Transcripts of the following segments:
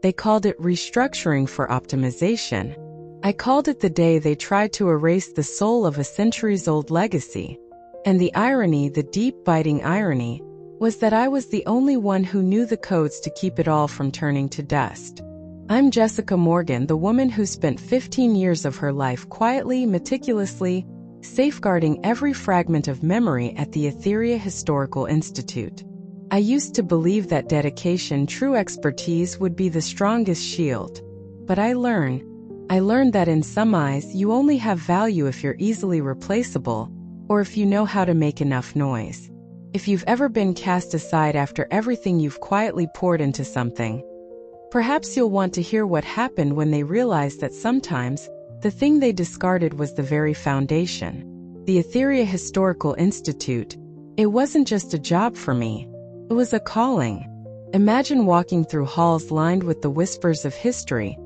They called it restructuring for optimization. I called it the day they tried to erase the soul of a centuries-old legacy. And the irony, the deep, biting irony, was that I was the only one who knew the codes to keep it all from turning to dust. I'm Jessica Morgan, the woman who spent 15 years of her life quietly, meticulously, safeguarding every fragment of memory at the Etheria Historical Institute. I used to believe that dedication, true expertise, would be the strongest shield. But I learned that in some eyes you only have value if you're easily replaceable, or if you know how to make enough noise. If you've ever been cast aside after everything you've quietly poured into something, perhaps you'll want to hear what happened when they realized that sometimes the thing they discarded was the very foundation. The Etheria Historical Institute, it wasn't just a job for me. It was a calling. Imagine walking through halls lined with the whispers of history,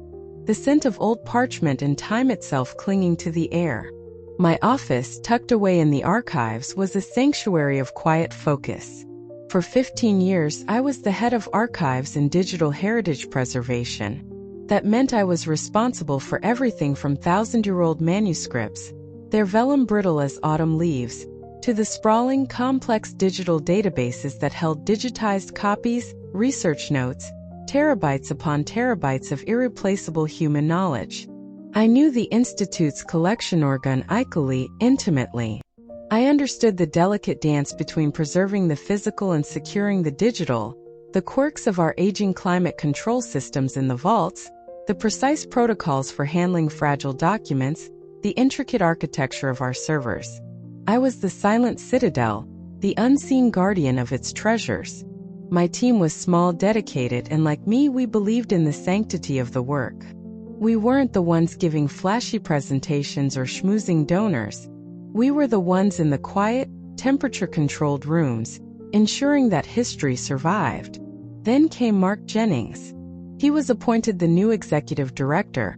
the scent of old parchment and time itself clinging to the air. My office, tucked away in the archives, was a sanctuary of quiet focus. For 15 years, I was the head of archives and digital heritage preservation. That meant I was responsible for everything from thousand-year-old manuscripts, their vellum brittle as autumn leaves, to the sprawling, complex digital databases that held digitized copies, research notes, terabytes upon terabytes of irreplaceable human knowledge. I knew the Institute's collection organically, intimately. I understood the delicate dance between preserving the physical and securing the digital, the quirks of our aging climate control systems in the vaults, the precise protocols for handling fragile documents, the intricate architecture of our servers. I was the silent citadel, the unseen guardian of its treasures. My team was small, dedicated, and like me, we believed in the sanctity of the work. We weren't the ones giving flashy presentations or schmoozing donors. We were the ones in the quiet, temperature-controlled rooms, ensuring that history survived. Then came Mark Jennings. He was appointed the new executive director,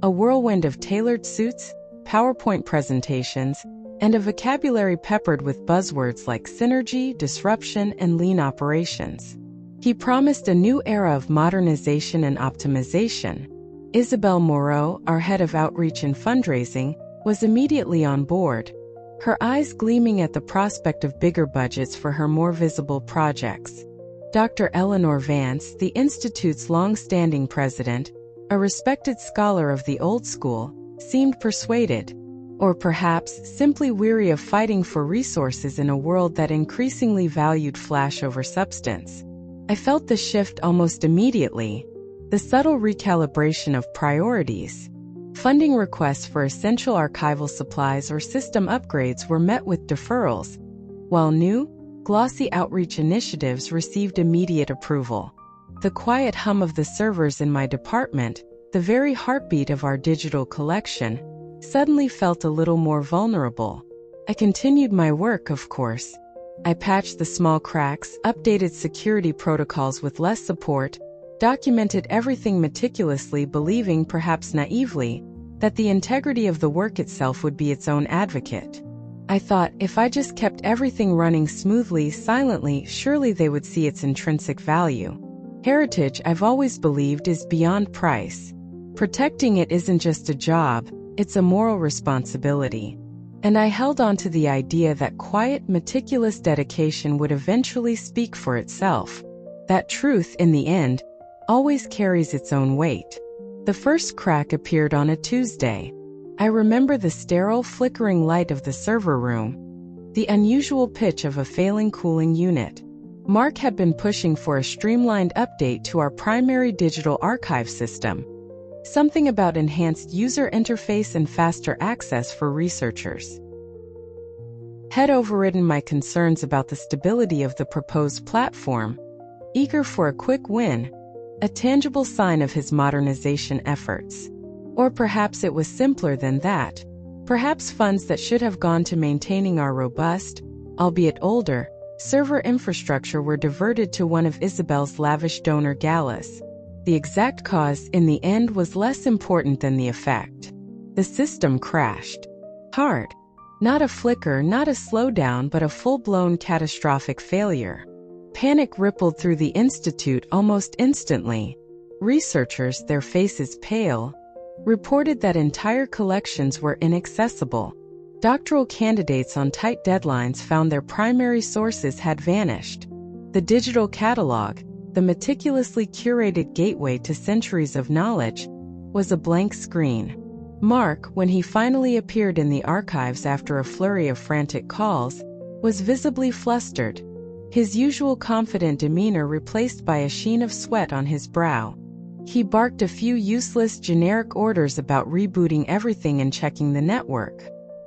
a whirlwind of tailored suits, PowerPoint presentations, and a vocabulary peppered with buzzwords like synergy, disruption, and lean operations. He promised a new era of modernization and optimization. Isabel Moreau, our head of outreach and fundraising, was immediately on board, her eyes gleaming at the prospect of bigger budgets for her more visible projects. Dr. Eleanor Vance, the Institute's long-standing president, a respected scholar of the old school, seemed persuaded, or perhaps simply weary of fighting for resources in a world that increasingly valued flash over substance. I felt the shift almost immediately, the subtle recalibration of priorities. Funding requests for essential archival supplies or system upgrades were met with deferrals, while new, glossy outreach initiatives received immediate approval. The quiet hum of the servers in my department, the very heartbeat of our digital collection, suddenly felt a little more vulnerable. I continued my work, of course. I patched the small cracks, updated security protocols with less support, documented everything meticulously, believing, perhaps naively, that the integrity of the work itself would be its own advocate. I thought, if I just kept everything running smoothly, silently, surely they would see its intrinsic value. Heritage, I've always believed, is beyond price. Protecting it isn't just a job, it's a moral responsibility. And I held on to the idea that quiet, meticulous dedication would eventually speak for itself. That truth, in the end, always carries its own weight. The first crack appeared on a Tuesday. I remember the sterile, flickering light of the server room, the unusual pitch of a failing cooling unit. Mark had been pushing for a streamlined update to our primary digital archive system. Something about enhanced user interface and faster access for researchers. Had overridden my concerns about the stability of the proposed platform, eager for a quick win, a tangible sign of his modernization efforts. Or perhaps it was simpler than that. Perhaps funds that should have gone to maintaining our robust, albeit older, server infrastructure were diverted to one of Isabel's lavish donor galas. The exact cause, in the end, was less important than the effect. The system crashed. Hard. Not a flicker, not a slowdown, but a full-blown catastrophic failure. Panic rippled through the Institute almost instantly. Researchers, their faces pale, reported that entire collections were inaccessible. Doctoral candidates on tight deadlines found their primary sources had vanished. The digital catalog, the meticulously curated gateway to centuries of knowledge, was a blank screen. Mark, when he finally appeared in the archives after a flurry of frantic calls, was visibly flustered, his usual confident demeanor replaced by a sheen of sweat on his brow. He barked a few useless generic orders about rebooting everything and checking the network.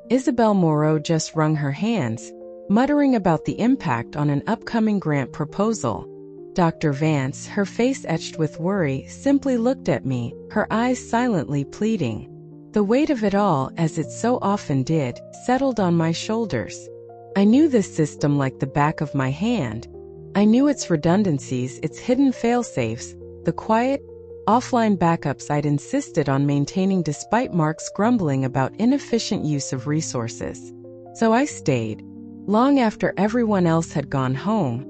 Isabel Moreau just wrung her hands, muttering about the impact on an upcoming grant proposal. Dr. Vance, her face etched with worry, simply looked at me, her eyes silently pleading. The weight of it all, as it so often did, settled on my shoulders. I knew this system like the back of my hand. I knew its redundancies, its hidden fail-safes, the quiet, offline backups I'd insisted on maintaining despite Mark's grumbling about inefficient use of resources. So I stayed. Long after everyone else had gone home,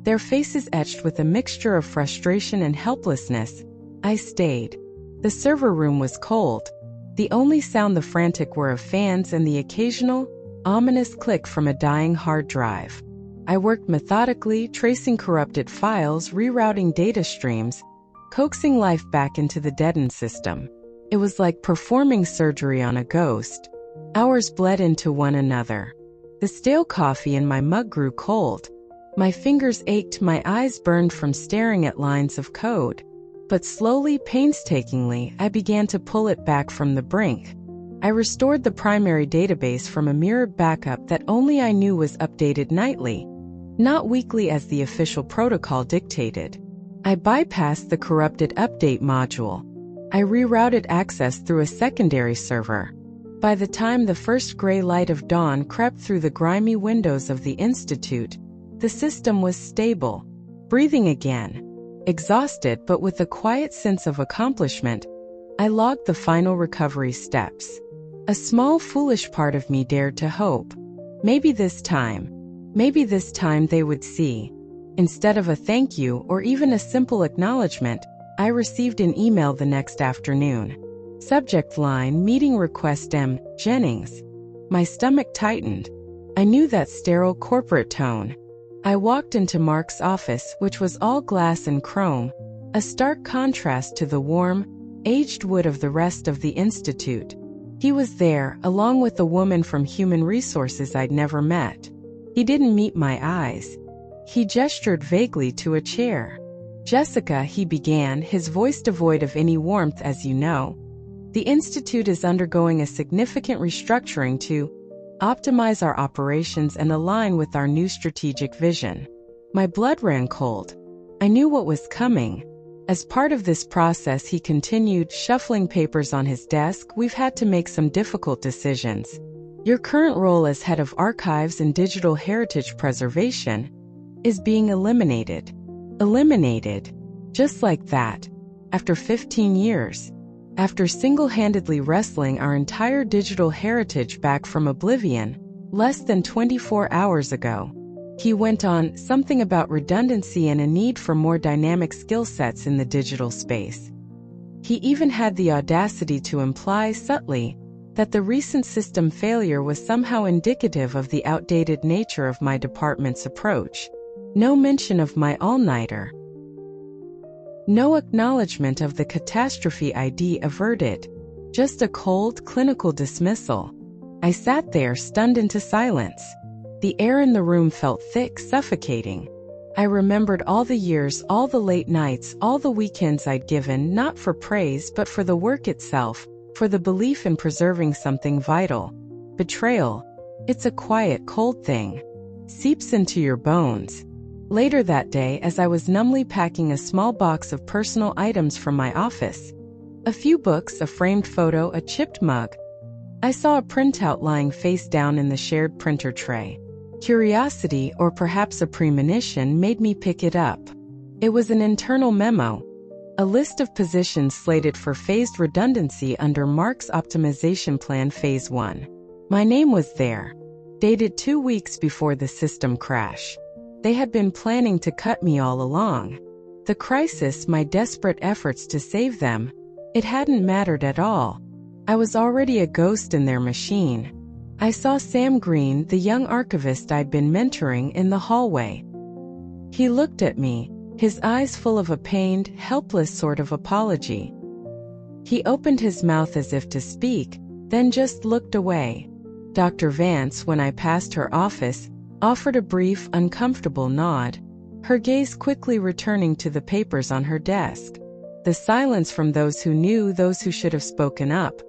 their faces etched with a mixture of frustration and helplessness, I stayed. The server room was cold. The only sound the frantic whir of fans and the occasional, ominous click from a dying hard drive. I worked methodically, tracing corrupted files, rerouting data streams, coaxing life back into the deadened system. It was like performing surgery on a ghost. Hours bled into one another. The stale coffee in my mug grew cold. My fingers ached, my eyes burned from staring at lines of code. But slowly, painstakingly, I began to pull it back from the brink. I restored the primary database from a mirrored backup that only I knew was updated nightly, not weekly as the official protocol dictated. I bypassed the corrupted update module. I rerouted access through a secondary server. By the time the first gray light of dawn crept through the grimy windows of the Institute, the system was stable, breathing again. Exhausted but with a quiet sense of accomplishment, I logged the final recovery steps. A small, foolish part of me dared to hope. Maybe this time they would see. Instead of a thank you or even a simple acknowledgement, I received an email the next afternoon. Subject line, meeting request M. Jennings. My stomach tightened. I knew that sterile corporate tone. I walked into Mark's office, which was all glass and chrome, a stark contrast to the warm, aged wood of the rest of the Institute. He was there, along with a woman from Human Resources I'd never met. He didn't meet my eyes. He gestured vaguely to a chair. Jessica, he began, his voice devoid of any warmth. As you know, the Institute is undergoing a significant restructuring to optimize our operations and align with our new strategic vision. My blood ran cold. I knew what was coming. As part of this process, he continued, shuffling papers on his desk, we've had to make some difficult decisions. Your current role as head of archives and digital heritage preservation is being eliminated. Eliminated. Just like that. After 15 years. After single-handedly wresting our entire digital heritage back from oblivion, less than 24 hours ago. He went on, something about redundancy and a need for more dynamic skill sets in the digital space. He even had the audacity to imply subtly that the recent system failure was somehow indicative of the outdated nature of my department's approach. No mention of my all-nighter. No acknowledgement of the catastrophe ID averted. Just a cold, clinical dismissal. I sat there, stunned into silence. The air in the room felt thick, suffocating. I remembered all the years, all the late nights, all the weekends I'd given, not for praise but for the work itself, for the belief in preserving something vital. Betrayal. It's a quiet, cold thing. Seeps into your bones. Later that day, as I was numbly packing a small box of personal items from my office, a few books, a framed photo, a chipped mug, I saw a printout lying face down in the shared printer tray. Curiosity, or perhaps a premonition, made me pick it up. It was an internal memo, a list of positions slated for phased redundancy under Mark's optimization plan Phase 1. My name was there, dated 2 weeks before the system crash. They had been planning to cut me all along. The crisis, my desperate efforts to save them, it hadn't mattered at all. I was already a ghost in their machine. I saw Sam Green, the young archivist I'd been mentoring, in the hallway. He looked at me, his eyes full of a pained, helpless sort of apology. He opened his mouth as if to speak, then just looked away. Dr. Vance, when I passed her office, offered a brief, uncomfortable nod, her gaze quickly returning to the papers on her desk. The silence from those who knew, those who should have spoken up,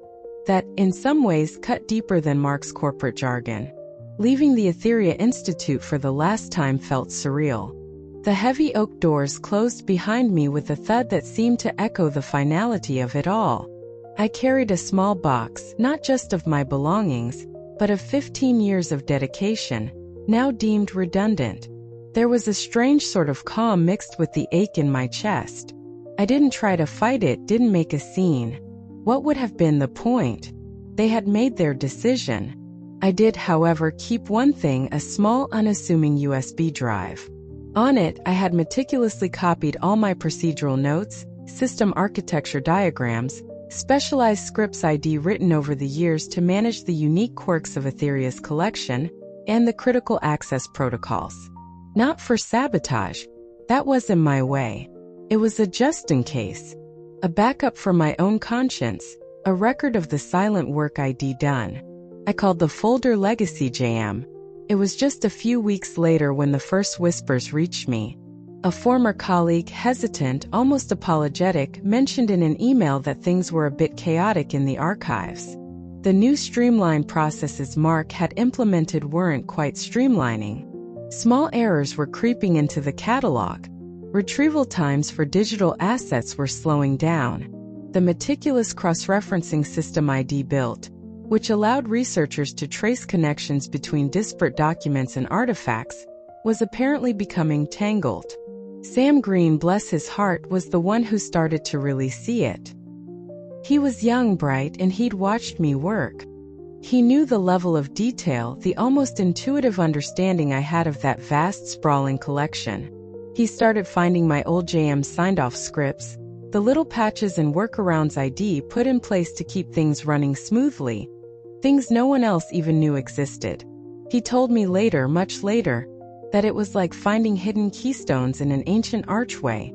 that, in some ways, cut deeper than Mark's corporate jargon. Leaving the Etheria Institute for the last time felt surreal. The heavy oak doors closed behind me with a thud that seemed to echo the finality of it all. I carried a small box, not just of my belongings, but of 15 years of dedication, now deemed redundant. There was a strange sort of calm mixed with the ache in my chest. I didn't try to fight it, didn't make a scene. What would have been the point? They had made their decision. I did, however, keep one thing, a small, unassuming USB drive. On it, I had meticulously copied all my procedural notes, system architecture diagrams, specialized scripts I'd written over the years to manage the unique quirks of Etheria's collection, and the critical access protocols. Not for sabotage. That wasn't my way. It was a just-in-case. A backup for my own conscience, a record of the silent work I'd done. I called the folder Legacy JM. It was just a few weeks later when the first whispers reached me. A former colleague, hesitant, almost apologetic, mentioned in an email that things were a bit chaotic in the archives. The new streamlined processes Mark had implemented weren't quite streamlining. Small errors were creeping into the catalog. Retrieval times for digital assets were slowing down. The meticulous cross-referencing system I'd built, which allowed researchers to trace connections between disparate documents and artifacts, was apparently becoming tangled. Sam Green, bless his heart, was the one who started to really see it. He was young, bright, and he'd watched me work. He knew the level of detail, the almost intuitive understanding I had of that vast, sprawling collection. He started finding my old JM signed-off scripts, the little patches and workarounds I'd put in place to keep things running smoothly, things no one else even knew existed. He told me later, much later, that it was like finding hidden keystones in an ancient archway.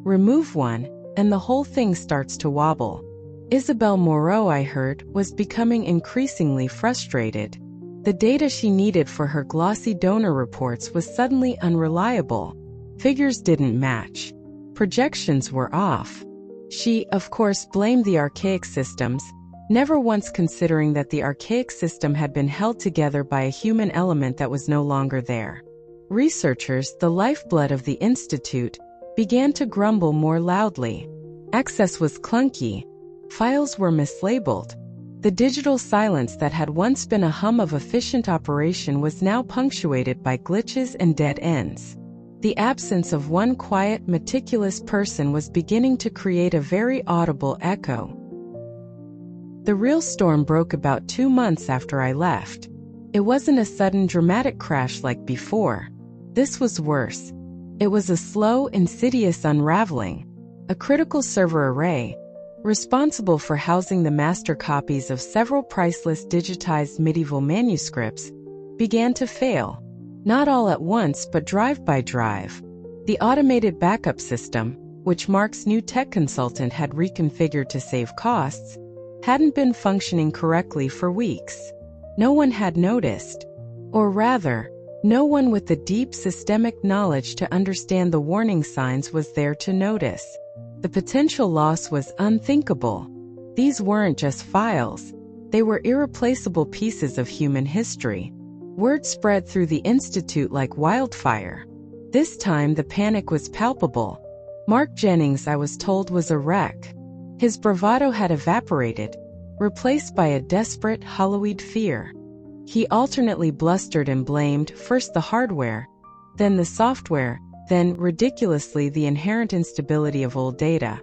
Remove one, and the whole thing starts to wobble. Isabel Moreau, I heard, was becoming increasingly frustrated. The data she needed for her glossy donor reports was suddenly unreliable. Figures didn't match. Projections were off. She, of course, blamed the archaic systems, never once considering that the archaic system had been held together by a human element that was no longer there. Researchers, the lifeblood of the Institute, began to grumble more loudly. Access was clunky. Files were mislabeled. The digital silence that had once been a hum of efficient operation was now punctuated by glitches and dead ends. The absence of one quiet, meticulous person was beginning to create a very audible echo. The real storm broke about 2 months after I left. It wasn't a sudden dramatic crash like before. This was worse. It was a slow, insidious unraveling. A critical server array, responsible for housing the master copies of several priceless digitized medieval manuscripts, began to fail. Not all at once, but drive by drive. The automated backup system, which Mark's new tech consultant had reconfigured to save costs, hadn't been functioning correctly for weeks. No one had noticed. Or rather, no one with the deep systemic knowledge to understand the warning signs was there to notice. The potential loss was unthinkable. These weren't just files. They were irreplaceable pieces of human history. Word spread through the Institute like wildfire. This time the panic was palpable. Mark Jennings, I was told, was a wreck. His bravado had evaporated, replaced by a desperate, hollow-eyed fear. He alternately blustered and blamed first the hardware, then the software, then, ridiculously, the inherent instability of old data.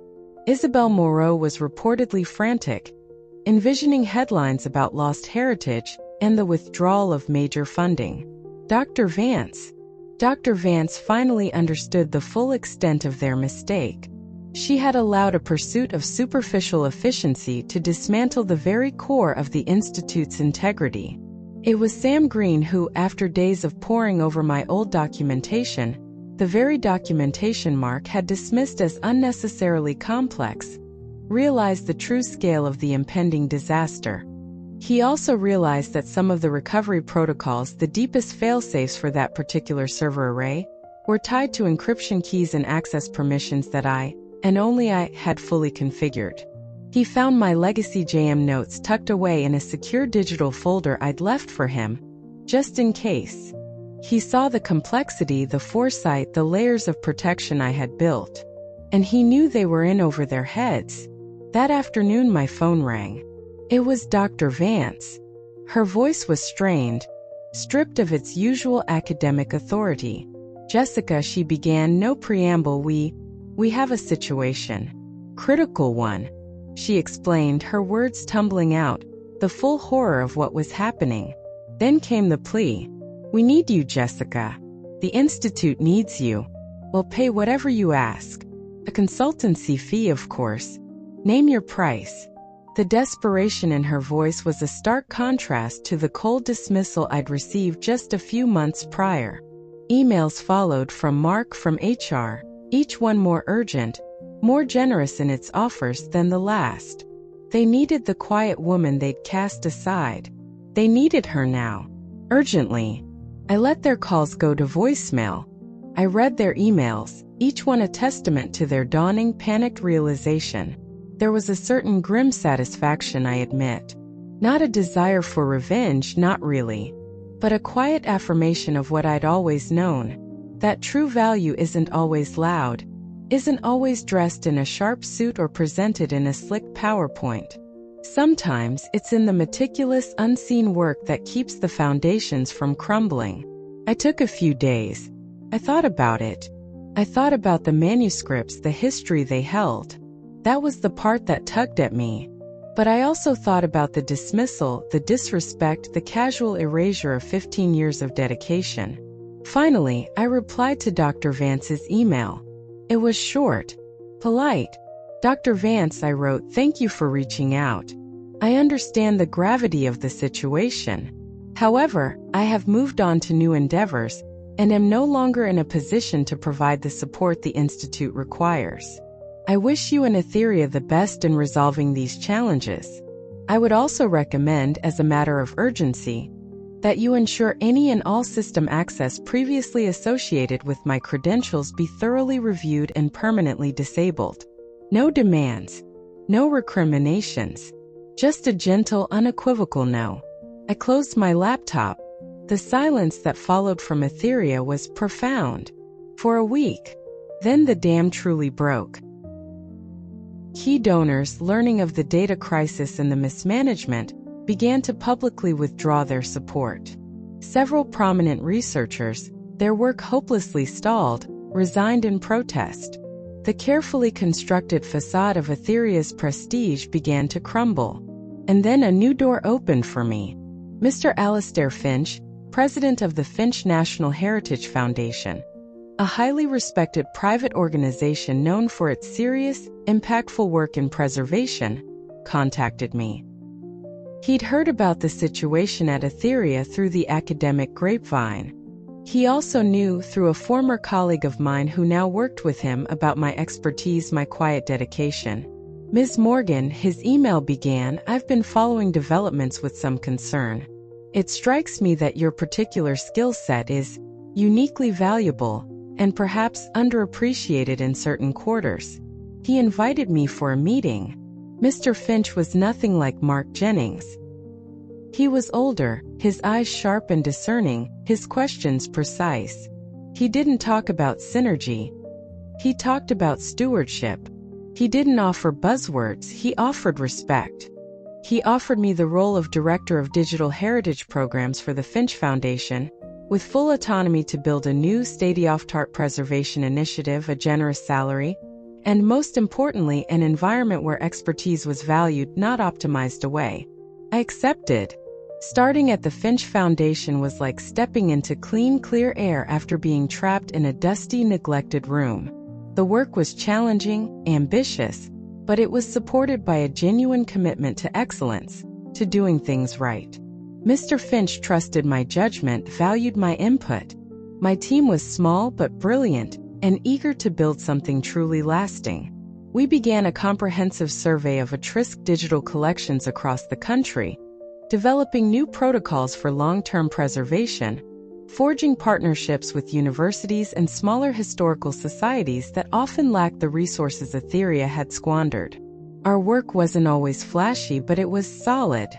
Isabel Moreau was reportedly frantic, envisioning headlines about lost heritage and the withdrawal of major funding. Dr. Vance. Dr. Vance finally understood the full extent of their mistake. She had allowed a pursuit of superficial efficiency to dismantle the very core of the Institute's integrity. It was Sam Green who, after days of poring over my old documentation, the very documentation Mark had dismissed as unnecessarily complex, realized the true scale of the impending disaster. He also realized that some of the recovery protocols, the deepest failsafes for that particular server array, were tied to encryption keys and access permissions that I, and only I, had fully configured. He found my legacy JM notes tucked away in a secure digital folder I'd left for him, just in case. He saw the complexity, the foresight, the layers of protection I had built. And he knew they were in over their heads. That afternoon my phone rang. It was Dr. Vance. Her voice was strained, stripped of its usual academic authority. "Jessica," she began, no preamble, we have a situation. Critical one. She explained, her words tumbling out, the full horror of what was happening. Then came the plea. "We need you, Jessica. The Institute needs you. We'll pay whatever you ask. A consultancy fee, of course. Name your price." The desperation in her voice was a stark contrast to the cold dismissal I'd received just a few months prior. Emails followed from Mark, from HR, each one more urgent, more generous in its offers than the last. They needed the quiet woman they'd cast aside. They needed her now, urgently. I let their calls go to voicemail. I read their emails, each one a testament to their dawning, panicked realization. There was a certain grim satisfaction, I admit. Not a desire for revenge, not really. But a quiet affirmation of what I'd always known. That true value isn't always loud, isn't always dressed in a sharp suit or presented in a slick PowerPoint. Sometimes it's in the meticulous, unseen work that keeps the foundations from crumbling. I took a few days. I thought about it. I thought about the manuscripts, the history they held. That was the part that tugged at me. But I also thought about the dismissal, the disrespect, the casual erasure of 15 years of dedication. Finally, I replied to Dr. Vance's email. It was short, polite. "Dr. Vance," I wrote, "thank you for reaching out. I understand the gravity of the situation. However, I have moved on to new endeavors and am no longer in a position to provide the support the Institute requires. I wish you and Etheria the best in resolving these challenges. I would also recommend, as a matter of urgency, that you ensure any and all system access previously associated with my credentials be thoroughly reviewed and permanently disabled. No demands, no recriminations, just a gentle, unequivocal no." I closed my laptop. The silence that followed from Etheria was profound. For a week. Then the dam truly broke. Key donors, learning of the data crisis and the mismanagement, began to publicly withdraw their support. Several prominent researchers, their work hopelessly stalled, resigned in protest. The carefully constructed facade of Etheria's prestige began to crumble. And then a new door opened for me. Mr. Alastair Finch, president of the Finch National Heritage Foundation, a highly respected private organization known for its serious, impactful work in preservation, contacted me. He'd heard about the situation at Etheria through the academic grapevine. He also knew through a former colleague of mine who now worked with him about my expertise, my quiet dedication. "Ms. Morgan," his email began, "I've been following developments with some concern. It strikes me that your particular skill set is uniquely valuable and perhaps underappreciated in certain quarters." He invited me for a meeting. Mr. Finch was nothing like Mark Jennings. He was older, his eyes sharp and discerning, his questions precise. He didn't talk about synergy. He talked about stewardship. He didn't offer buzzwords, he offered respect. He offered me the role of Director of Digital Heritage Programs for the Finch Foundation, with full autonomy to build a new state-of-the-art preservation initiative, a generous salary, and most importantly, an environment where expertise was valued, not optimized away. I accepted. Starting at the Finch Foundation was like stepping into clean, clear air after being trapped in a dusty, neglected room. The work was challenging, ambitious, but it was supported by a genuine commitment to excellence, to doing things right. Mr. Finch trusted my judgment, valued my input. My team was small but brilliant, and eager to build something truly lasting. We began a comprehensive survey of at-risk digital collections across the country, developing new protocols for long-term preservation, forging partnerships with universities and smaller historical societies that often lacked the resources Etheria had squandered. Our work wasn't always flashy, but it was solid,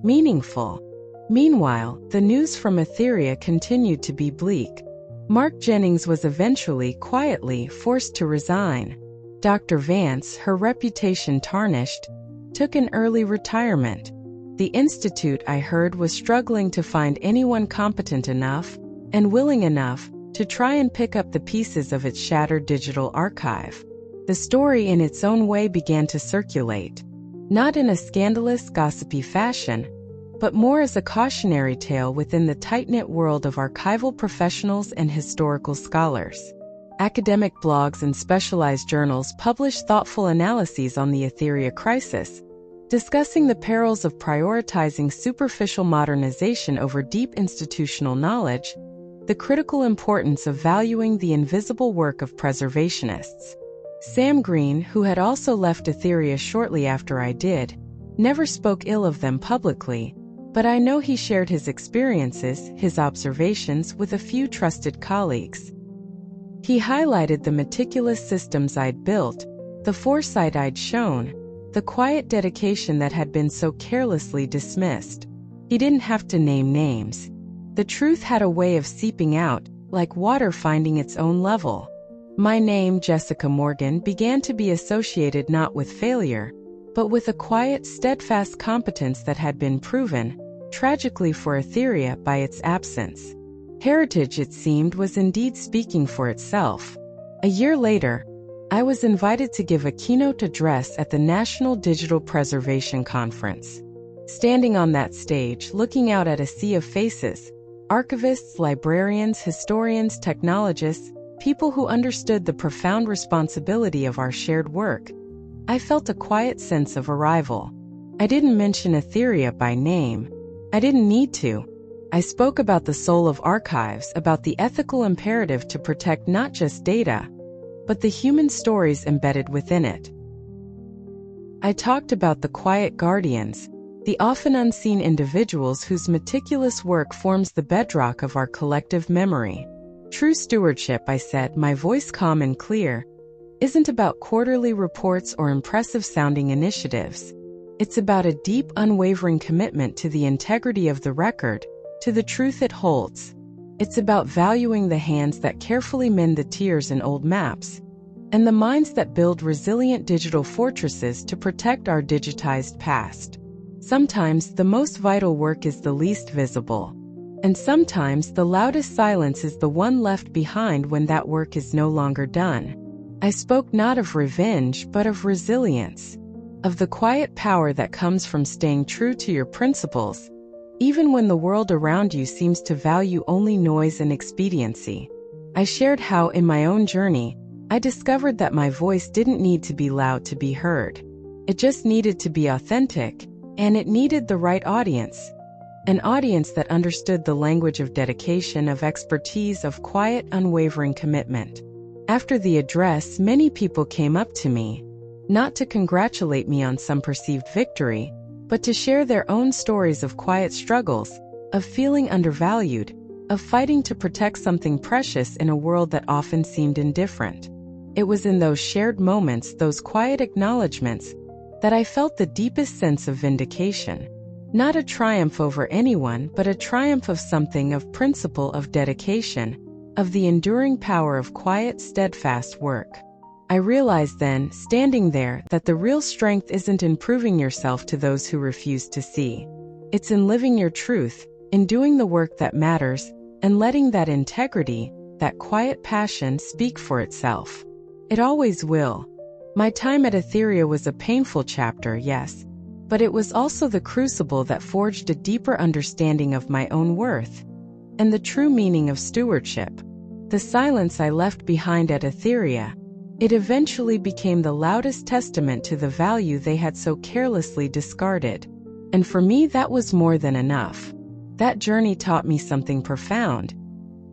meaningful. Meanwhile, the news from Etheria continued to be bleak. Mark Jennings was eventually, quietly, forced to resign. Dr. Vance, her reputation tarnished, took an early retirement. The institute, I heard, was struggling to find anyone competent enough and willing enough to try and pick up the pieces of its shattered digital archive. The story in its own way began to circulate, not in a scandalous, gossipy fashion, but more as a cautionary tale within the tight-knit world of archival professionals and historical scholars. Academic blogs and specialized journals published thoughtful analyses on the Etheria crisis, discussing the perils of prioritizing superficial modernization over deep institutional knowledge, the critical importance of valuing the invisible work of preservationists. Sam Green, who had also left Etheria shortly after I did, never spoke ill of them publicly, but I know he shared his experiences, his observations, with a few trusted colleagues. He highlighted the meticulous systems I'd built, the foresight I'd shown, the quiet dedication that had been so carelessly dismissed. He didn't have to name names. The truth had a way of seeping out, like water finding its own level. My name, Jessica Morgan, began to be associated not with failure, but with a quiet, steadfast competence that had been proven, tragically for Etheria, by its absence. Heritage, it seemed, was indeed speaking for itself. A year later, I was invited to give a keynote address at the National Digital Preservation Conference. Standing on that stage, looking out at a sea of faces, archivists, librarians, historians, technologists, people who understood the profound responsibility of our shared work, I felt a quiet sense of arrival. I didn't mention Etheria by name. I didn't need to. I spoke about the soul of archives, about the ethical imperative to protect not just data, but the human stories embedded within it. I talked about the quiet guardians, the often unseen individuals whose meticulous work forms the bedrock of our collective memory. True stewardship, I said, my voice calm and clear, isn't about quarterly reports or impressive-sounding initiatives. It's about a deep, unwavering commitment to the integrity of the record, to the truth it holds. It's about valuing the hands that carefully mend the tears in old maps, and the minds that build resilient digital fortresses to protect our digitized past. Sometimes the most vital work is the least visible, and sometimes the loudest silence is the one left behind when that work is no longer done. I spoke not of revenge, but of resilience, of the quiet power that comes from staying true to your principles, even when the world around you seems to value only noise and expediency. I shared how, in my own journey, I discovered that my voice didn't need to be loud to be heard. It just needed to be authentic, and it needed the right audience. An audience that understood the language of dedication, of expertise, of quiet, unwavering commitment. After the address, many people came up to me, not to congratulate me on some perceived victory, but to share their own stories of quiet struggles, of feeling undervalued, of fighting to protect something precious in a world that often seemed indifferent. It was in those shared moments, those quiet acknowledgments, that I felt the deepest sense of vindication. Not a triumph over anyone, but a triumph of something, of principle, of dedication, of the enduring power of quiet, steadfast work. I realized then, standing there, that the real strength isn't in proving yourself to those who refuse to see. It's in living your truth, in doing the work that matters, and letting that integrity, that quiet passion, speak for itself. It always will. My time at Etheria was a painful chapter, yes, but it was also the crucible that forged a deeper understanding of my own worth and the true meaning of stewardship. The silence I left behind at Etheria, it eventually became the loudest testament to the value they had so carelessly discarded. And for me, that was more than enough. That journey taught me something profound.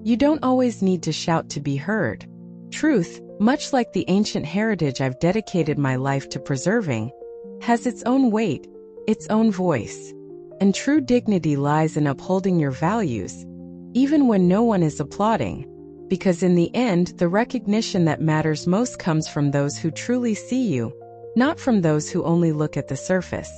You don't always need to shout to be heard. Truth, much like the ancient heritage I've dedicated my life to preserving, has its own weight, its own voice. And true dignity lies in upholding your values, even when no one is applauding. Because in the end, the recognition that matters most comes from those who truly see you, not from those who only look at the surface.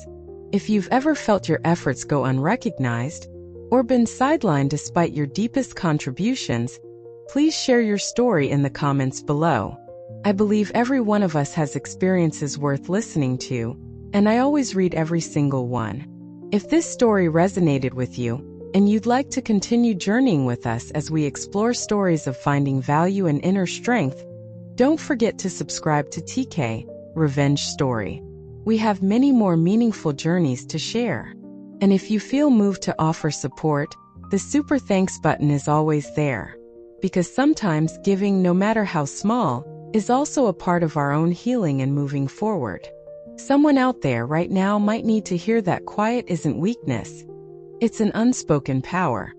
If you've ever felt your efforts go unrecognized, or been sidelined despite your deepest contributions, please share your story in the comments below. I believe every one of us has experiences worth listening to, and I always read every single one. If this story resonated with you, and you'd like to continue journeying with us as we explore stories of finding value and inner strength, don't forget to subscribe to TK Revenge Story. We have many more meaningful journeys to share. And if you feel moved to offer support, the super thanks button is always there. Because sometimes giving, no matter how small, is also a part of our own healing and moving forward. Someone out there right now might need to hear that quiet isn't weakness. It's an unspoken power.